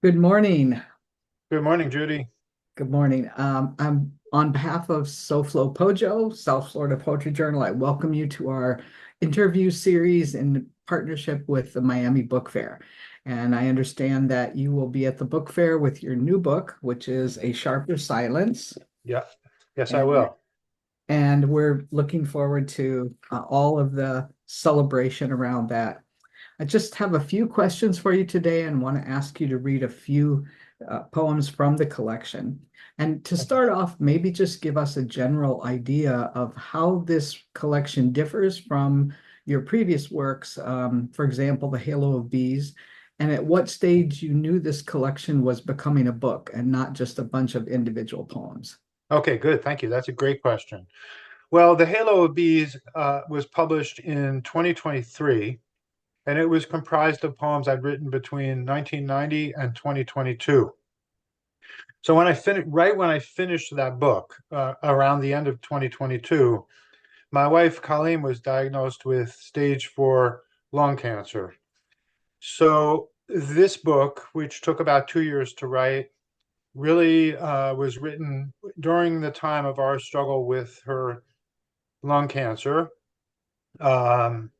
Good morning. Good morning, Judy. Good morning. I'm on behalf of SoFloPoJo, South Florida Poetry Journal. I welcome you to our interview series in partnership with the Miami Book Fair. And I understand that you will be at the book fair with your new book, which is A Sharper Silence. Yeah, yes, I And will. and we're looking forward to all of the celebration around that. I just have a few questions for you today and want to ask you to read a few poems from the collection. And to Okay. start off, maybe just give us a general idea of how this collection differs from your previous works, for example, The Halo of Bees, and at what stage you knew this collection was becoming a book and not just a bunch of individual poems. Okay, good. Thank you. That's a great question. Well, The Halo of Bees was published in 2023, and it was comprised of poems I'd written between 1990 and 2022. So right when I finished that book, around the end of 2022, my wife Colleen was diagnosed with stage 4 lung cancer. So this book, which took about 2 years to write, really was written during the time of our struggle with her lung cancer. Um,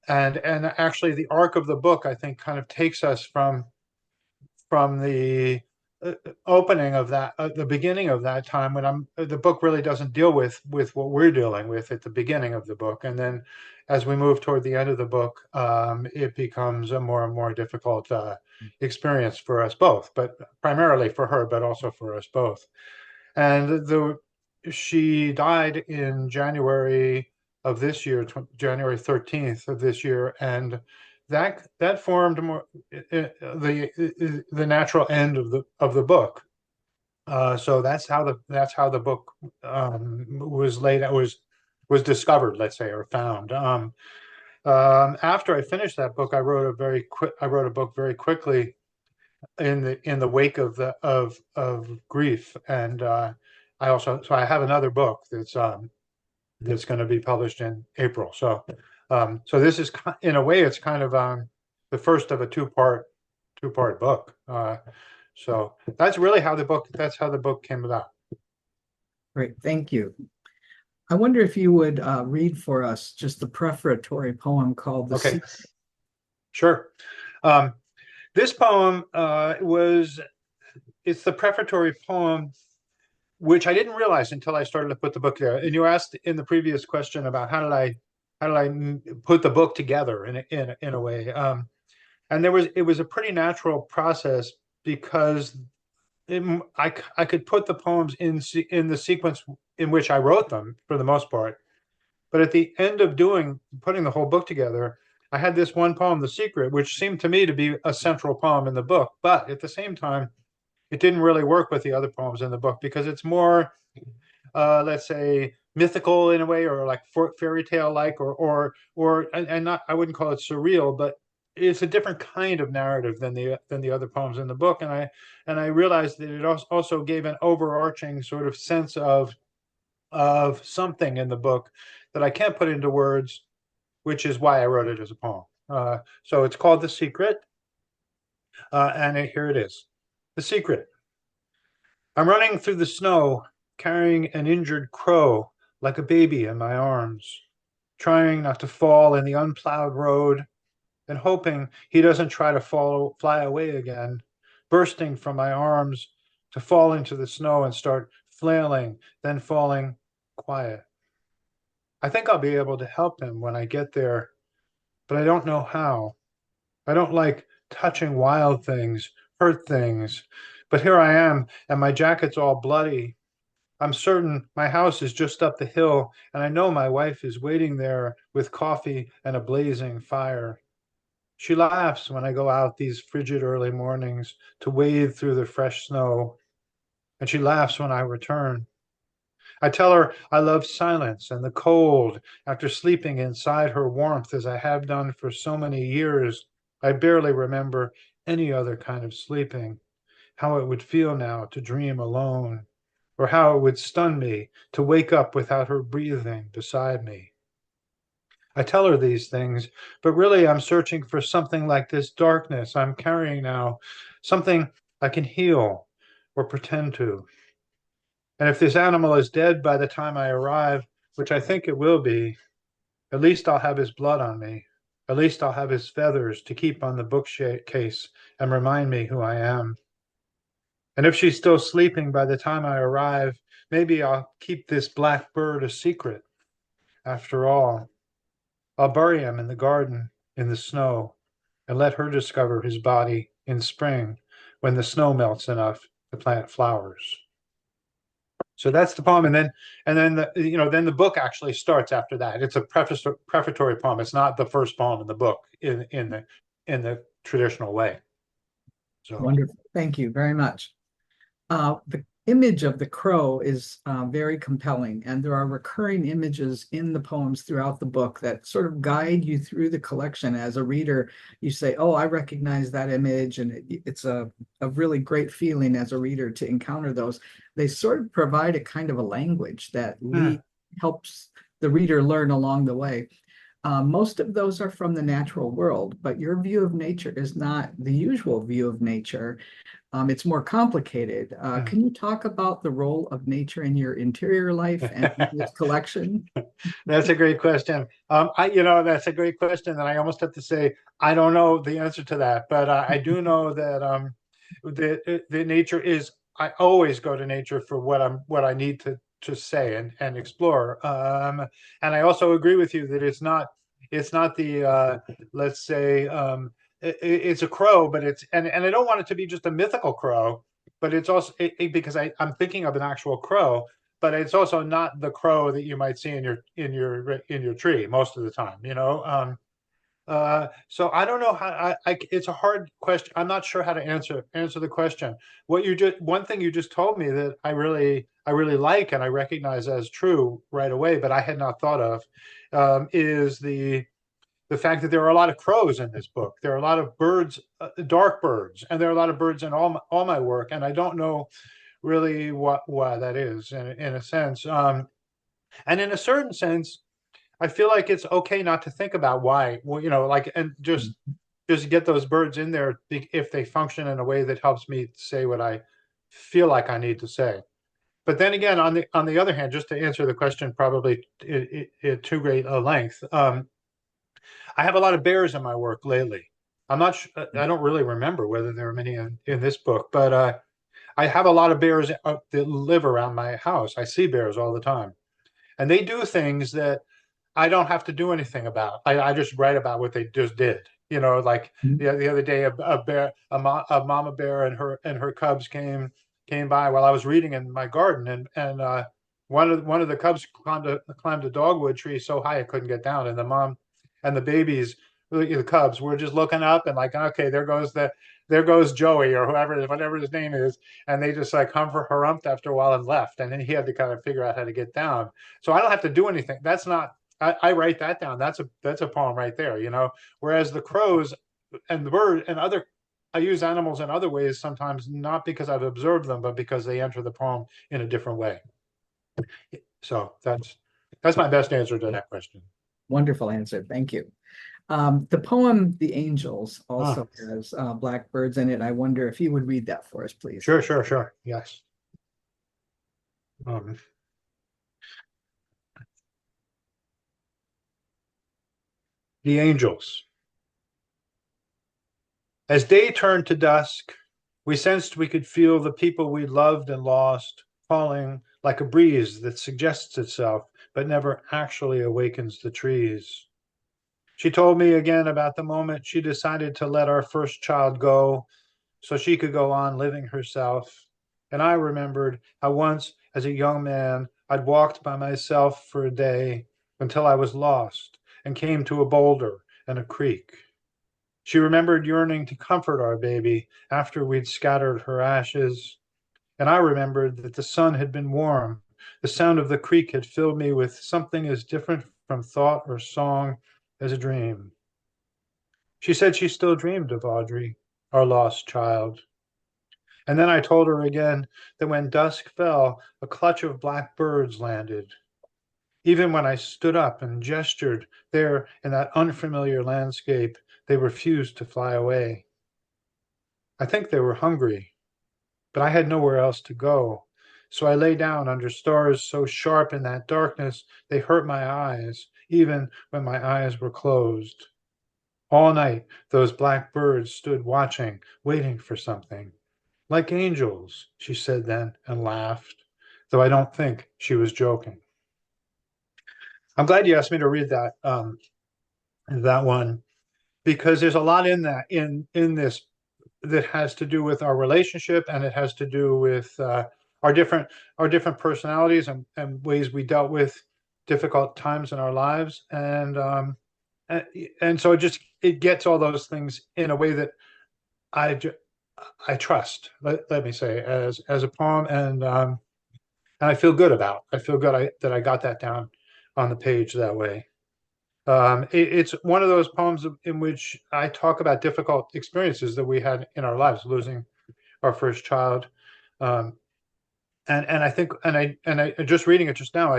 and actually, the arc of the book, I think, kind of takes us from the opening of that, the beginning of that time when the book really doesn't deal with what we're dealing with at the beginning of the book, and then as we move toward the end of the book, it becomes a more and more difficult experience for us both, but primarily for her, but also for us both. And she died in January of this year, January 13th of this year, and that formed more the natural end of the book. So that's how the book was laid out, was discovered, let's say, or found. After I finished that book, I wrote a book very quickly in the wake of the of grief, and I have another book that's going to be published in April. So this is in a way it's kind of the first of a two part book. So that's how the book came about. Great, thank you. I wonder if you would read for us just the prefatory poem called The Okay, Sea. sure. Um, this poem was it's the prefatory poem, which I didn't realize until I started to put the book there. And you asked in the previous question about how did I put the book together in a way. And it was a pretty natural process because I could put the poems in the sequence in which I wrote them for the most part. But at the end of putting the whole book together, I had this one poem, The Secret, which seemed to me to be a central poem in the book. But at the same time, it didn't really work with the other poems in the book because it's more, let's say, mythical in a way, or like fairy tale like, or and not, I wouldn't call it surreal, but it's a different kind of narrative than the other poems in the book. And I realized that it also gave an overarching sort of sense of something in the book that I can't put into words, which is why I wrote it as a poem. So it's called The Secret, here it is. The Secret. I'm running through the snow, carrying an injured crow like a baby in my arms, trying not to fall in the unplowed road and hoping he doesn't try to fly away again, bursting from my arms to fall into the snow and start flailing, then falling quiet. I think I'll be able to help him when I get there, but I don't know how. I don't like touching wild things, hurt things, but here I am, and my jacket's all bloody. I'm certain my house is just up the hill, and I know my wife is waiting there with coffee and a blazing fire. She laughs when I go out these frigid early mornings to wade through the fresh snow, and she laughs when I return. I tell her I love silence and the cold after sleeping inside her warmth as I have done for so many years. I barely remember any other kind of sleeping, how it would feel now to dream alone, or how it would stun me to wake up without her breathing beside me. I tell her these things, but really I'm searching for something like this darkness I'm carrying now, something I can heal or pretend to. And if this animal is dead by the time I arrive, which I think it will be, at least I'll have his blood on me. At least I'll have his feathers to keep on the bookcase and remind me who I am. And if she's still sleeping by the time I arrive, maybe I'll keep this black bird a secret. After all, I'll bury him in the garden in the snow and let her discover his body in spring when the snow melts enough to plant flowers. So that's the poem, and then then the book actually starts after that. It's a prefatory poem. It's not the first poem in the book in the traditional way. So Wonderful. Thank you very much. The image of the crow is very compelling, and there are recurring images in the poems throughout the book that sort of guide you through the collection. As a reader, you say, oh, I recognize that image, and it's a really great feeling as a reader to encounter those. They sort of provide a kind of a language that helps the reader learn along the way. Most of those are from the natural world, but your view of nature is not the usual view of nature. It's more complicated. Can you talk about the role of nature in your interior life and in this collection? that's a great question. That's a great question, and I almost have to say I don't know the answer to that, but I do know that the nature is. I always go to nature for what I need to say and explore. And I also agree with you that it's not the let's say it's a crow, but and I don't want it to be just a mythical crow, but it's also because I'm thinking of an actual crow, but it's also not the crow that you might see in your tree most of the time, so I don't know how it's a hard question. I'm not sure how to answer the question. One thing you just told me that I really like and I recognize as true right away, but I had not thought of, is the fact that there are a lot of crows in this book. There are a lot of birds, dark birds, and there are a lot of birds in all my work, and I don't know really why that is in a sense. And in a certain sense, I feel like it's okay not to think about why. Well, and just get those birds in there if they function in a way that helps me say what I feel like I need to say. But then again, on the other hand, just to answer the question, probably at too great a length, I have a lot of bears in my work lately. I'm not. I don't really remember whether there are many in this book, but I have a lot of bears that live around my house. I see bears all the time, and they do things that I don't have to do anything about. I just write about what they just did. Like the other day, a mama bear and her cubs came by while I was reading in my garden, and one of the cubs climbed a dogwood tree so high it couldn't get down, and the mom and the babies, the cubs, were just looking up and like, okay, there goes Joey or whatever his name is, and they just like harumphed after a while and left, and then he had to kind of figure out how to get down. So I don't have to do anything. That's not. I write that down. That's a poem right there. Whereas the crows and the bird and other, I use animals in other ways sometimes, not because I've observed them, but because they enter the poem in a different way. So that's my best answer to that question. Wonderful answer. Thank you. The poem "The Angels" also has blackbirds in it. I wonder if you would read that for us, please. Sure. Yes. The Angels. As day turned to dusk, we sensed we could feel the people we loved and lost falling like a breeze that suggests itself but never actually awakens the trees. She told me again about the moment she decided to let our first child go so she could go on living herself. And I remembered how once, as a young man, I'd walked by myself for a day until I was lost and came to a boulder and a creek. She remembered yearning to comfort our baby after we'd scattered her ashes. And I remembered that the sun had been warm. The sound of the creek had filled me with something as different from thought or song as a dream. She said she still dreamed of Audrey, our lost child. And then I told her again that when dusk fell, a clutch of black birds landed. Even when I stood up and gestured there in that unfamiliar landscape, they refused to fly away. I think they were hungry, but I had nowhere else to go. So I lay down under stars so sharp in that darkness they hurt my eyes, even when my eyes were closed. All night, those black birds stood watching, waiting for something. Like angels, she said then and laughed, though I don't think she was joking. I'm glad you asked me to read that one because there's a lot in that in this that has to do with our relationship, and it has to do with our different our different personalities and ways we dealt with difficult times in our lives, and, and so it gets all those things in a way that I I trust. Let me say as a poem, and I feel good about. I feel good that I got that down on the page that way. It's one of those poems in which I talk about difficult experiences that we had in our lives, losing our first child. Um, and I think, and I just reading it just now,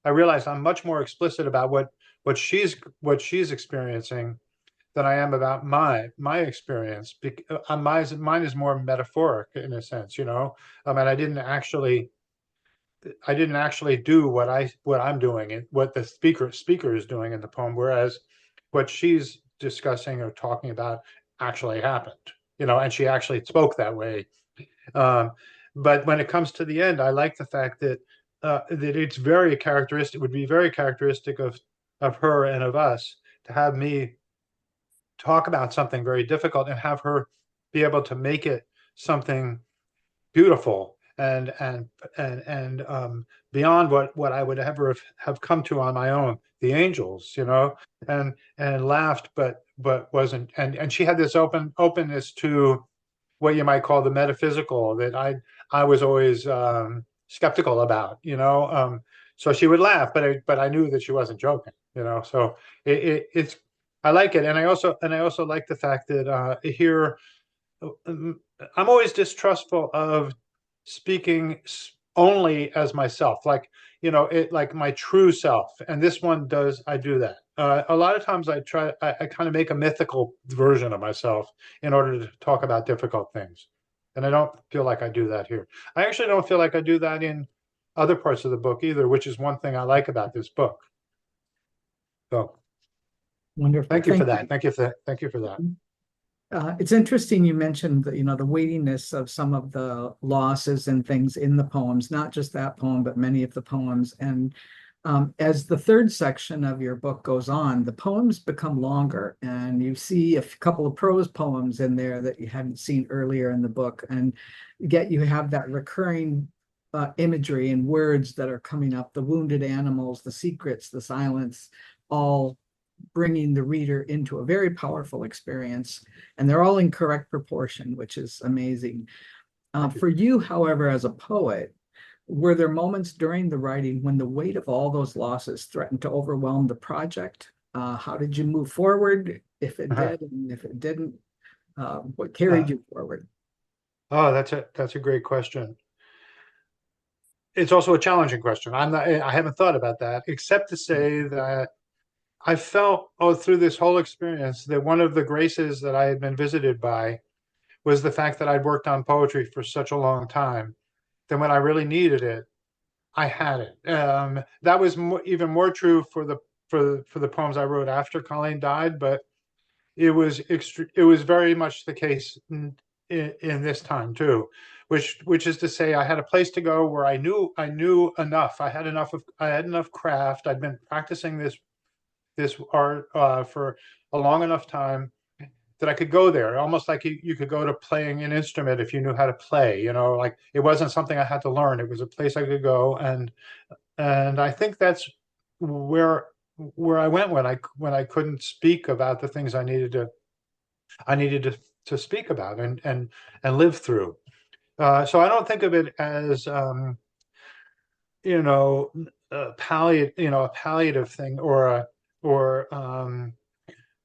I realized I'm much more explicit about what she's experiencing than I am about my experience. Mine is more metaphoric in a sense, you know. And I didn't actually do what I'm doing and what the speaker is doing in the poem, whereas what she's discussing or talking about actually happened, you know, and she actually spoke that way. Um, but when it comes to the end, I like the fact that it's very characteristic, would be very characteristic of her and of us to have me talk about something very difficult and have her be able to make it something beautiful and beyond what I would ever have come to on my own. The angels, you know, and laughed, but wasn't. And she had this openness to what you might call the metaphysical that I was always skeptical about, you know. So she would laugh, but I knew that she wasn't joking, you know. So it's I like it, and I also like the fact that here I'm always distrustful of speaking only as myself, like, you know, it like my true self. And this one does, I do that. A lot of times I kind of make a mythical version of myself in order to talk about difficult things. And I don't feel like I do that here. I actually don't feel like I do that in other parts of the book either, which is one thing I like about this book. So Wonderful. thank you for Thank that. you. Thank you for that. Thank you for that. It's interesting you mentioned the, the weightiness of some of the losses and things in the poems, not just that poem, but many of the poems. And as the third section of your book goes on, the poems become longer, and you see a couple of prose poems in there that you hadn't seen earlier in the book, and yet you have that recurring imagery and words that are coming up, the wounded animals, the secrets, the silence, all bringing the reader into a very powerful experience, and they're all in correct proportion, which is amazing. For you, however, as a poet, were there moments during the writing when the weight of all those losses threatened to overwhelm the project? How did you move forward, if it Uh-huh. did, and if it didn't, what Uh, carried you forward? oh, that's a great question. It's also a challenging question. I haven't thought about that, except to say that I felt, oh, through this whole experience, that one of the graces that I had been visited by was the fact that I'd worked on poetry for such a long time. Then when I really needed it, I had it. That was even more true for the poems I wrote after Colleen died, but it was very much the case in this time too, which is to say I had a place to go where I knew enough. I had enough craft. I'd been practicing this art for a long enough time that I could go there, almost like you could go to playing an instrument if you knew how to play, you know, like it wasn't something I had to learn. It was a place I could go. And I think that's where I went when I couldn't speak about the things I needed to speak about and live through. So I don't think of it as you know, a palliative thing or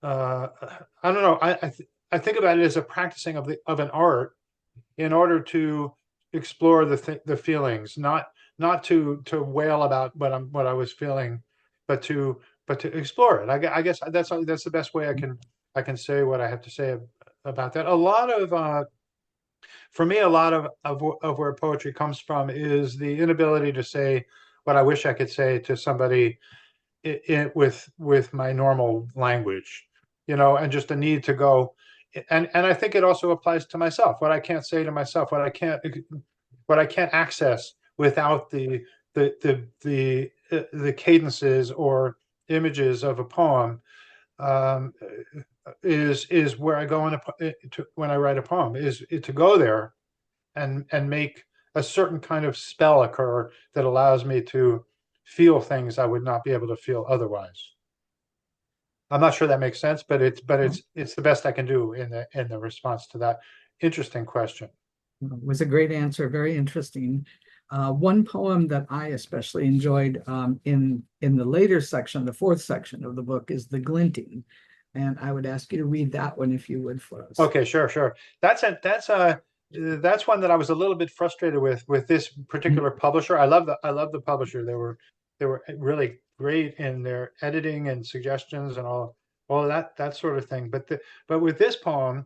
uh, I don't know. I think about it as a practicing of an art in order to explore the feelings, not to wail about what I was feeling but to explore it. I guess that's the best way I can say what I have to say about that. A lot of for me, a lot of where poetry comes from is the inability to say what I wish I could say to somebody with my normal language, and just a need to go. And I think it also applies to myself. What I can't say to myself, what I can't access without the cadences or images of a poem, um, is where I go when I write a poem, is to go there and make a certain kind of spell occur that allows me to feel things I would not be able to feel otherwise. I'm not sure that makes sense, but it's the best I can do in the response to that interesting question. It was a great answer, very interesting. One poem that I especially enjoyed in the later section, the fourth section of the book, is The Glinting. And I would ask you to read that one if you would for us. Okay, sure. That's one that I was a little bit frustrated with this particular publisher. I love the publisher. They were really great in their editing and suggestions and all of that sort of thing. But with this poem,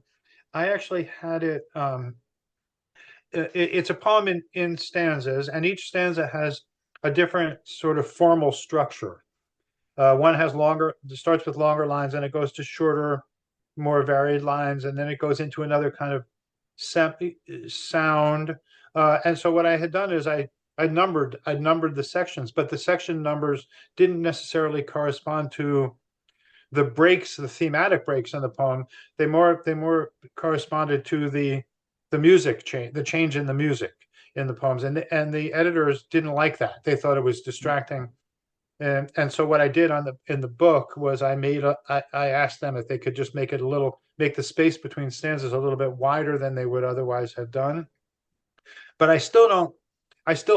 I actually had it. It's a poem in stanzas, and each stanza has a different sort of formal structure. One has starts with longer lines, and it goes to shorter, more varied lines, and then it goes into another kind of sound. And so what I had done is I numbered the sections, but the section numbers didn't necessarily correspond to the thematic breaks in the poem. They more corresponded to the music change, the change in the music in the poems, and the editors didn't like that. They thought it was distracting. And so what I did in the book was I asked them if they could just make the space between stanzas a little bit wider than they would otherwise have done. But I still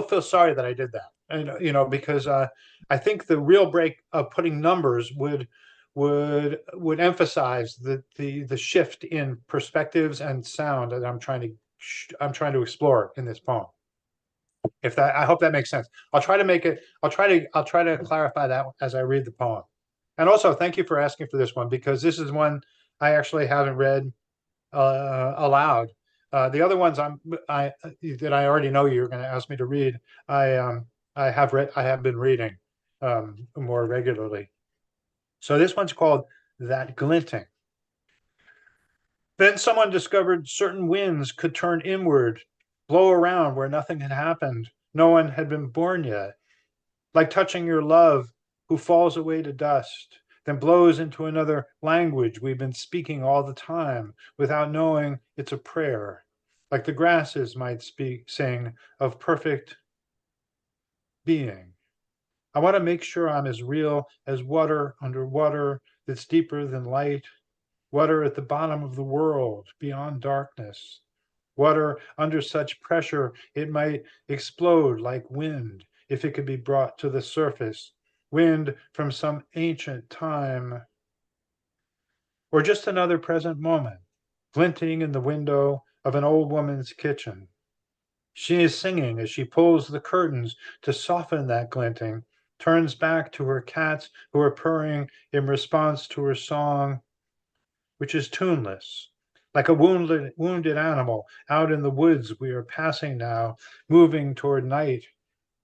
feel sorry that I did that. And because I think the real break of putting numbers would emphasize the shift in perspectives and sound that I'm trying to explore in this poem. I hope that makes sense. I'll try to clarify that as I read the poem. And also, thank you for asking for this one, because this is one I actually haven't read aloud. The other ones that I already know you're going to ask me to read, I have been reading more regularly. So this one's called That Glinting. Then someone discovered certain winds could turn inward, blow around where nothing had happened. No one had been born yet. Like touching your love who falls away to dust, then blows into another language we've been speaking all the time without knowing it's a prayer. Like the grasses might sing of perfect being. I want to make sure I'm as real as water under water that's deeper than light, water at the bottom of the world, beyond darkness, water under such pressure it might explode like wind if it could be brought to the surface, wind from some ancient time, or just another present moment, glinting in the window of an old woman's kitchen. She is singing as she pulls the curtains to soften that glinting, turns back to her cats who are purring in response to her song, which is tuneless. Like a wounded animal out in the woods we are passing now, moving toward night,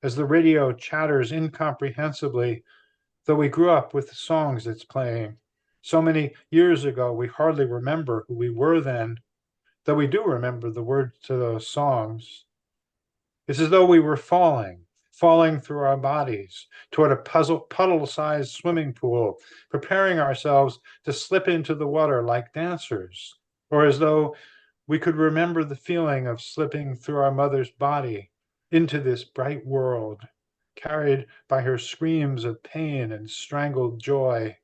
as the radio chatters incomprehensibly, though we grew up with the songs it's playing. So many years ago, we hardly remember who we were then, though we do remember the words to those songs. It's as though we were falling through our bodies toward a puddle-sized swimming pool, preparing ourselves to slip into the water like dancers, or as though we could remember the feeling of slipping through our mother's body into this bright world, carried by her screams of pain and strangled joy,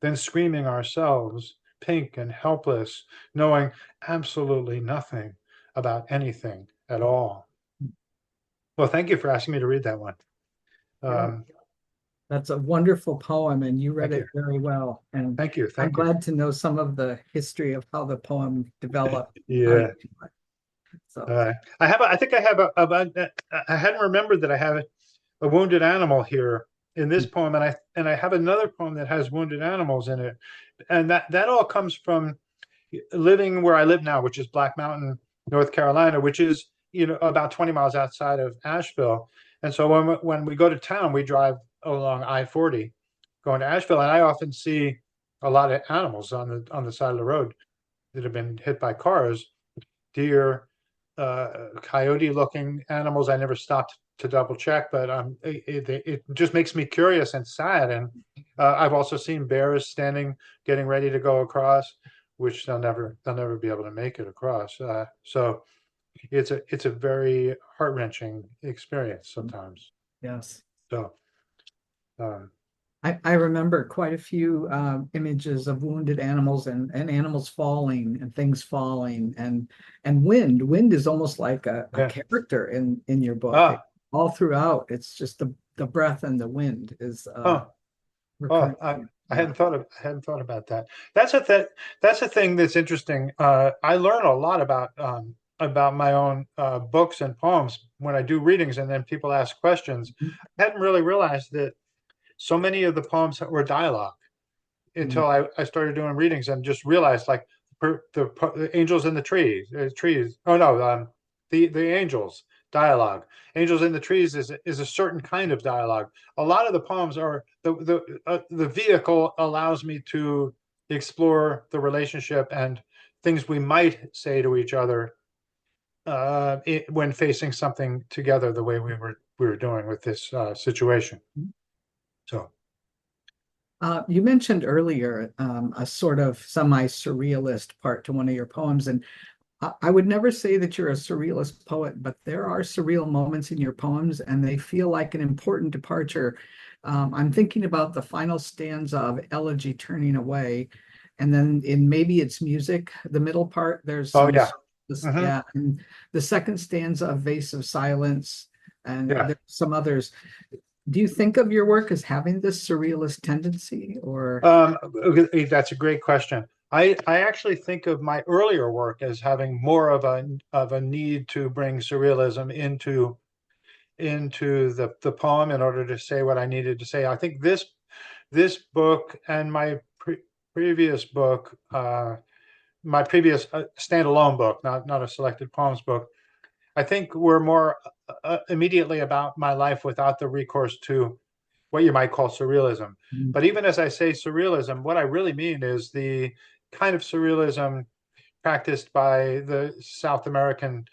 then screaming ourselves, pink and helpless, knowing absolutely nothing about anything at all. Well, thank you for asking me to read that one. That's a wonderful poem, and you read Thank it very well. And Thank you. I'm Thank you. glad to know some of the history of how the poem developed. Yeah. So I think I have I hadn't remembered that I have a wounded animal here in this poem, and I have another poem that has wounded animals in it, and that all comes from living where I live now, which is Black Mountain, North Carolina, which is about 20 miles outside of Asheville. And so when we go to town, we drive along I-40 going to Asheville, and I often see a lot of animals on the side of the road that have been hit by cars, deer, coyote-looking animals. I never stopped to double check, but it just makes me curious and sad. And I've also seen bears standing, getting ready to go across, which they'll never be able to make it across. So it's a very heart-wrenching experience sometimes. Yes. So um, I remember quite a few images of wounded animals and animals falling and things falling and wind. Wind is almost like a yeah. character in your book. All throughout, it's just the breath and the wind is recurring. I hadn't thought about that. That's a thing that's interesting. I learn a lot about my own books and poems when I do readings, and then people ask questions. I hadn't really realized that so many of the poems were dialogue until I started doing readings and just realized, like, the angels in the trees. Oh no, the angels dialogue. Angels in the trees is a certain kind of dialogue. A lot of the poems are the vehicle allows me to explore the relationship and things we might say to each other when facing something together, the way we were doing with this situation. So. You mentioned earlier a sort of semi-surrealist part to one of your poems, and I would never say that you're a surrealist poet, but there are surreal moments in your poems, and they feel like an important departure. I'm thinking about the final stanza of Elegy Turning Away, and then in Maybe It's Music, the middle part, there's some, yeah, and the second stanza of Vase of Silence, and there's some others. Do you think of your work as having this surrealist tendency, or? That's a great question. I actually think of my earlier work as having more of a need to bring surrealism into the poem in order to say what I needed to say. I think this book and my previous book, my previous standalone book, not a selected poems book, I think were more immediately about my life without the recourse to what you might call surrealism. But even as I say surrealism, what I really mean is the kind of surrealism practiced by the South American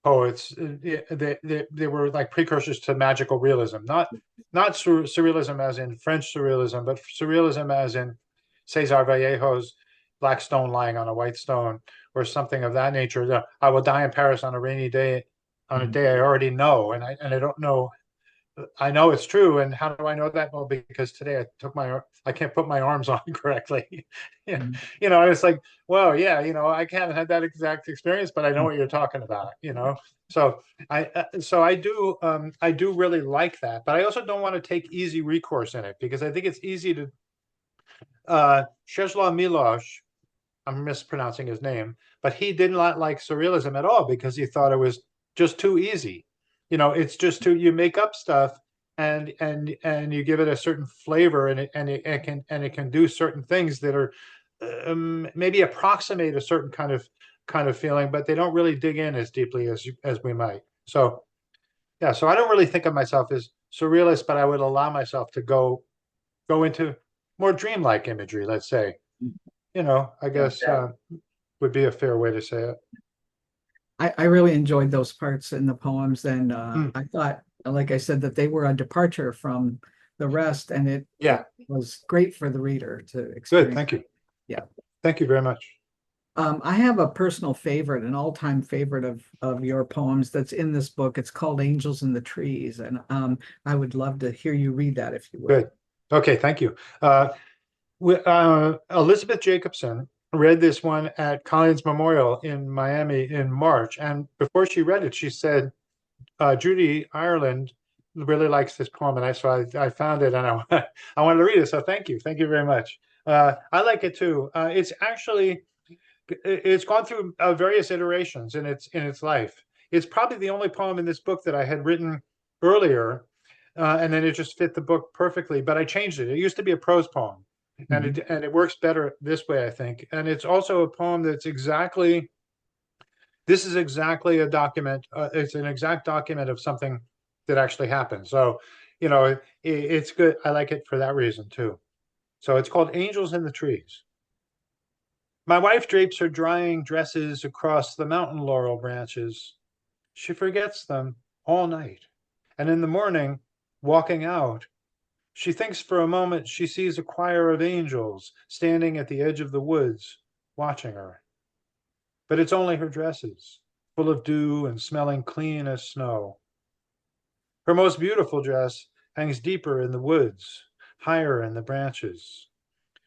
poets. They were like precursors to magical realism, not surrealism as in French surrealism, but surrealism as in Cesar Vallejo's Black Stone Lying on a White Stone, or something of that nature. I will die in Paris on a rainy day, on a day I already know, and I don't know. I know it's true, and how do I know that? Well, because today I can't put my arms on correctly. And it's like, well, yeah, I can't have that exact experience, but I know what you're talking about. So I do really like that, but I also don't want to take easy recourse in it, because I think it's easy to Czesław Miłosz, I'm mispronouncing his name, but he did not like surrealism at all because he thought it was just too easy. It's just you make up stuff and you give it a certain flavor, and it can do certain things that are maybe approximate a certain kind of feeling, but they don't really dig in as deeply as we might. So yeah, so I don't really think of myself as surrealist, but I would allow myself to go into more dreamlike imagery, let's say. I guess would be a fair way to say it. I really enjoyed those parts in the poems, and I thought, like I said, that they were a departure from the rest, and it was great for the reader to experience. Good, thank you. Yeah. Thank you very much. I have a personal favorite, an all-time favorite of your poems that's in this book. It's called Angels in the Trees, and I would love to hear you read that if you would. Good. Okay, thank you. Elizabeth Jacobson read this one at Collins Memorial in Miami in March, and before she read it, she said, Judy Ireland really likes this poem, and I found it, and I wanted to read it. So thank you very much. I like it too. It's gone through various iterations in its life. It's probably the only poem in this book that I had written earlier and then it just fit the book perfectly. But I changed it. It used to be a prose poem, and Mhm. it works better this way, I think. And it's also a poem that's exactly this is exactly a document. It's an exact document of something that actually happened. So, it's good. I like it for that reason too. So it's called Angels in the Trees. My wife drapes her drying dresses across the mountain laurel branches. She forgets them all night. And in the morning, walking out, she thinks for a moment she sees a choir of angels standing at the edge of the woods, watching her. But it's only her dresses, full of dew and smelling clean as snow. Her most beautiful dress hangs deeper in the woods, higher in the branches.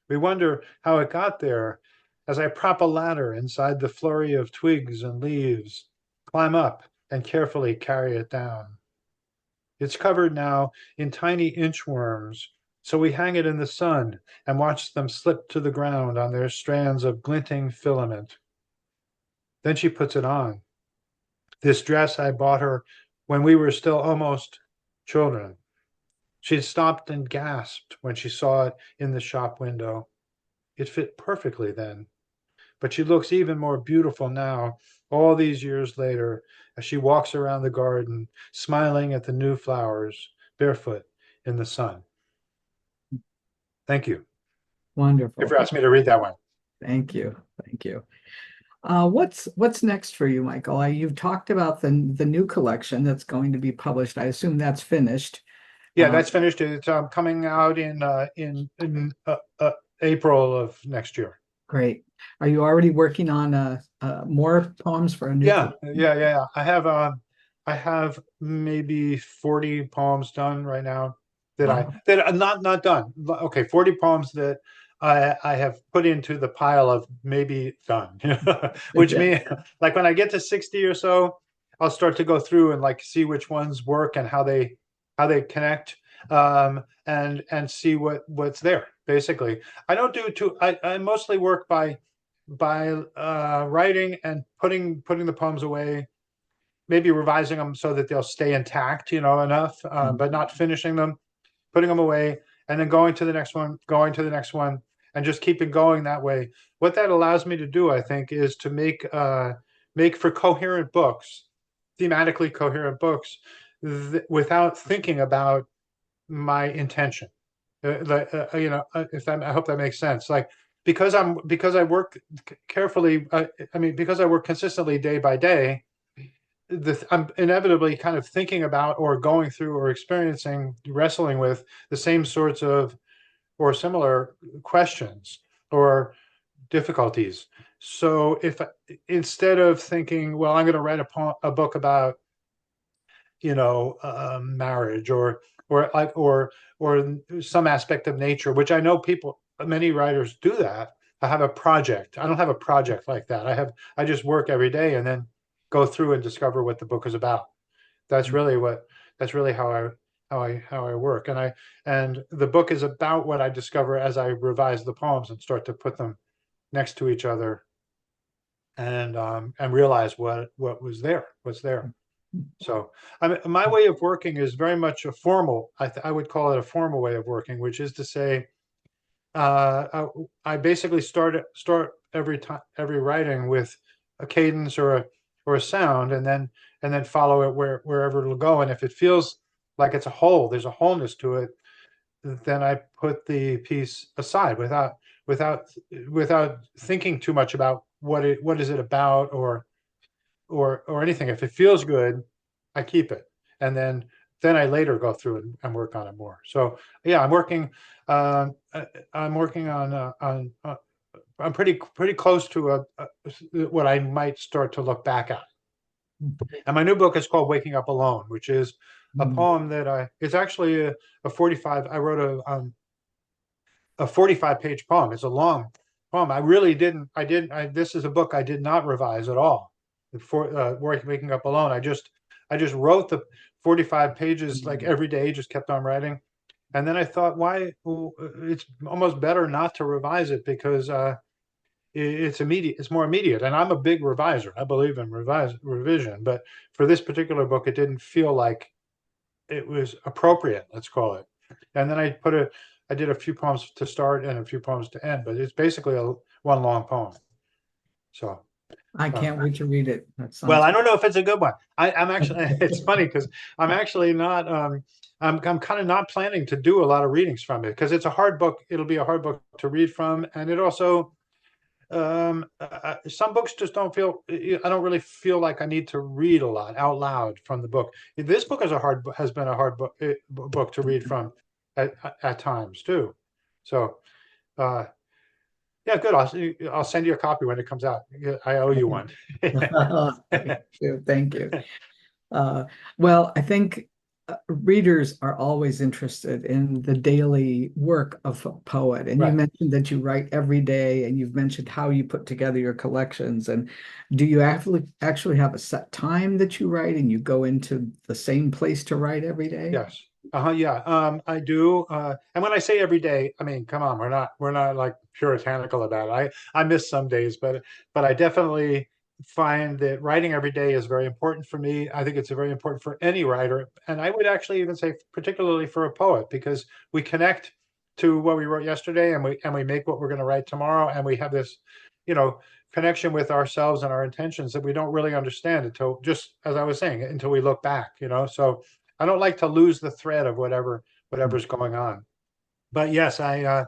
We wonder how it got there as I prop a ladder inside the flurry of twigs and leaves, climb up, and carefully carry it down. It's covered now in tiny inchworms, so we hang it in the sun and watch them slip to the ground on their strands of glinting filament. Then she puts it on. This dress I bought her when we were still almost children. She stopped and gasped when she saw it in the shop window. It fit perfectly then, but she looks even more beautiful now, all these years later, as she walks around the garden, smiling at the new flowers, barefoot in the sun. Thank you. If Wonderful. you asked me to read that one. Thank you. Thank you. What's next for you, Michael? You've talked about the new collection that's going to be published. I assume that's finished. Yeah, that's finished. It's coming out in April of next year. Great. Are you already working on more poems for a new Yeah, collection? yeah, yeah, yeah. I have maybe 40 poems done right now Wow. that are not done. Okay, 40 poems that I have put into the pile of maybe done. Which Yeah. means like when I get to 60 or so, I'll start to go through and like see which ones work and how they connect, and see what's there basically. I don't do too I mostly work by writing and putting the poems away, maybe revising them so that they'll stay intact, enough, but not finishing them, putting them away, and then going to the next one, going to the next one, and just keep it going that way. What that allows me to do, I think, is to make for coherent books, thematically coherent books, without thinking about my intention. If I hope that makes sense. Like because I work carefully. I mean, because I work consistently day by day, I'm inevitably kind of thinking about or going through or experiencing, wrestling with the same sorts of or similar questions or difficulties. So if instead of thinking, well, I'm going to write a book about marriage or some aspect of nature, which I know many writers do that. I have a project. I don't have a project like that. I just work every day and then go through and discover what the book is about. That's really how I work. And the book is about what I discover as I revise the poems and start to put them next to each other and realize what's there. So my way of working is very much a formal, I would call it a formal way of working, which is to say, I basically start every writing with a cadence or a sound, and then follow it wherever it'll go. And if it feels like it's a whole, there's a wholeness to it, then I put the piece aside without without thinking too much about what is it about or anything. If it feels good, I keep it, and then I later go through and work on it more. So yeah, Uh, I'm working I'm pretty close to what I might start to look back at. And my new book is called Waking Up Alone, which is a Mm. poem it's actually a 45. I wrote a 45-page poem. It's a long poem. I really didn't. I didn't. This is a book I did not revise at all. For Waking Up Alone, I just wrote the 45 pages like every day. Just kept on writing, and then I thought, why? Well, it's almost better not to revise it because it's immediate. It's more immediate, and I'm a big reviser. I believe in revision, but for this particular book, it didn't feel like it was appropriate, let's call it. And then I did a few poems to start and a few poems to end, but it's basically one long poem. So I can't wait to read it. That well, sounds I don't know if it's a good one. I'm actually, it's funny because I'm actually not, I'm kind of not planning to do a lot of readings from it because it's a hard book. It'll be a hard book to read from. And it also, some books just don't feel, I don't really feel like I need to read a lot out loud from the book. This book has been a hard book to read from at times too. So, yeah, good. I'll send you a copy when it comes out. I owe you one. Thank you. Thank you. Well, I think readers are always interested in the daily work of a poet. And you Right. mentioned that you write every day, and you've mentioned how you put together your collections. And do you actually have a set time that you write, and you go into the same place to write every day? Yes. Yeah. I do. And when I say every day, I mean, come on, we're not like puritanical about it. I miss some days, but I definitely find that writing every day is very important for me. I think it's very important for any writer. And I would actually even say particularly for a poet, because we connect to what we wrote yesterday and we make what we're going to write tomorrow. And we have this, you know, connection with ourselves and our intentions that we don't really understand until, just as I was saying, until we look back, so I don't like to lose the thread of whatever's going on. But yes, I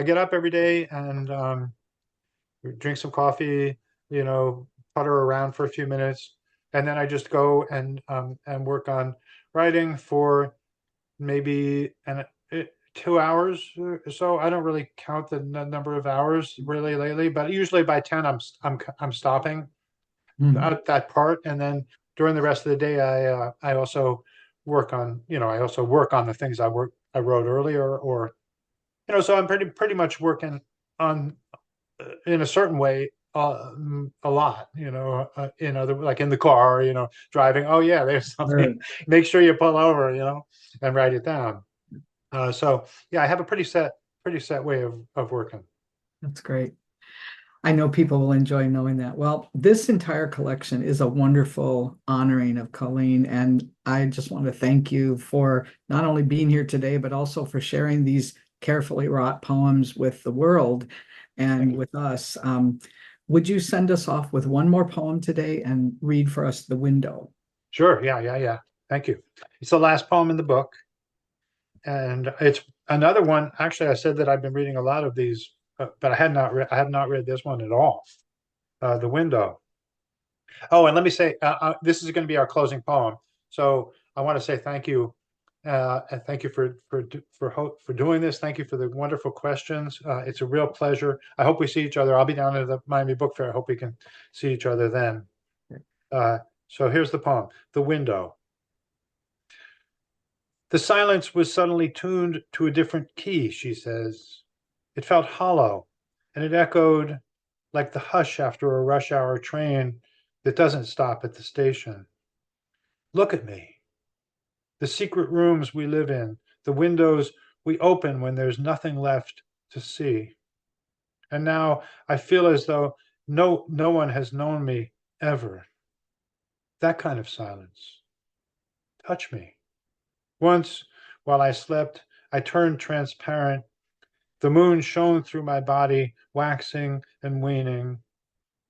get up every day and drink some coffee, putter around for a few minutes, and then I just go and work on writing for maybe 2 hours or so. I don't really count the number of hours really lately, but usually by 10 I'm stopping Mhm. at that part, and then during the rest of the day I also work on the things I wrote earlier, or so I'm pretty much working on in a certain way a lot, in other, like in the car, driving. Oh yeah, there's Sure. something. Make sure you pull over, and write it down. So yeah, I have a pretty set way of working. That's great. I know people will enjoy knowing that. Well, this entire collection is a wonderful honoring of Colleen, and I just want to thank you for not only being here today, but also for sharing these carefully wrought poems with the world Thank and you. with us. Would you send us off with one more poem today and read for us The Window? Sure. Yeah. Thank you. It's the last poem in the book, and it's another one. Actually, I said that I've been reading a lot of these, but I have not read this one at all. The Window. Oh, and let me say, this is going to be our closing poem. So I want to say thank you, and thank you for doing this. Thank you for the wonderful questions. It's a real pleasure. I hope we see each other. I'll be down at the Miami Book Fair. I hope we can see each other then. Uh, so here's the poem, The Window. The silence was suddenly tuned to a different key, she says. It felt hollow, and it echoed like the hush after a rush hour train that doesn't stop at the station. Look at me. The secret rooms we live in, the windows we open when there's nothing left to see. And now I feel as though no one has known me ever. That kind of silence. Touch me. Once, while I slept, I turned transparent. The moon shone through my body, waxing and waning,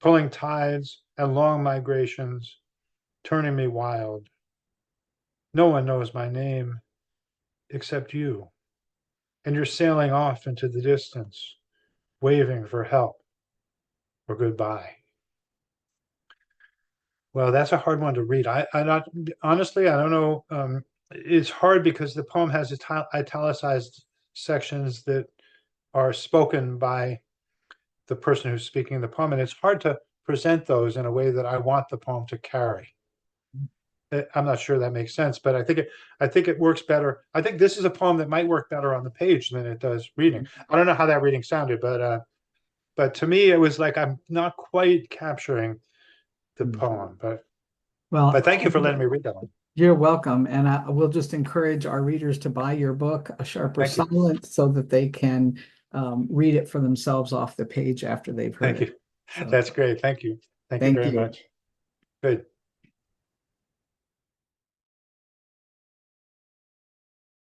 pulling tides and long migrations, turning me wild. No one knows my name except you, and you're sailing off into the distance, waving for help or goodbye. Well, that's a hard one to read. I not honestly, I don't know. It's hard because the poem has italicized sections that are spoken by the person who's speaking the poem, and it's hard to present those in a way that I want the poem to carry. I'm not sure that makes sense, but I think it works better. I think this is a poem that might work better on the page than it does reading. I don't know how that reading sounded, but to me it was like I'm not quite capturing the poem. But Well, thank you for letting me read that one. you're welcome. And I will just encourage our readers to buy your book, A Sharper Thank you. Silence, so that they can read it for themselves off the page after they've heard Thank it. you. So That's great. Thank you. Thank you thank very you. much. Good.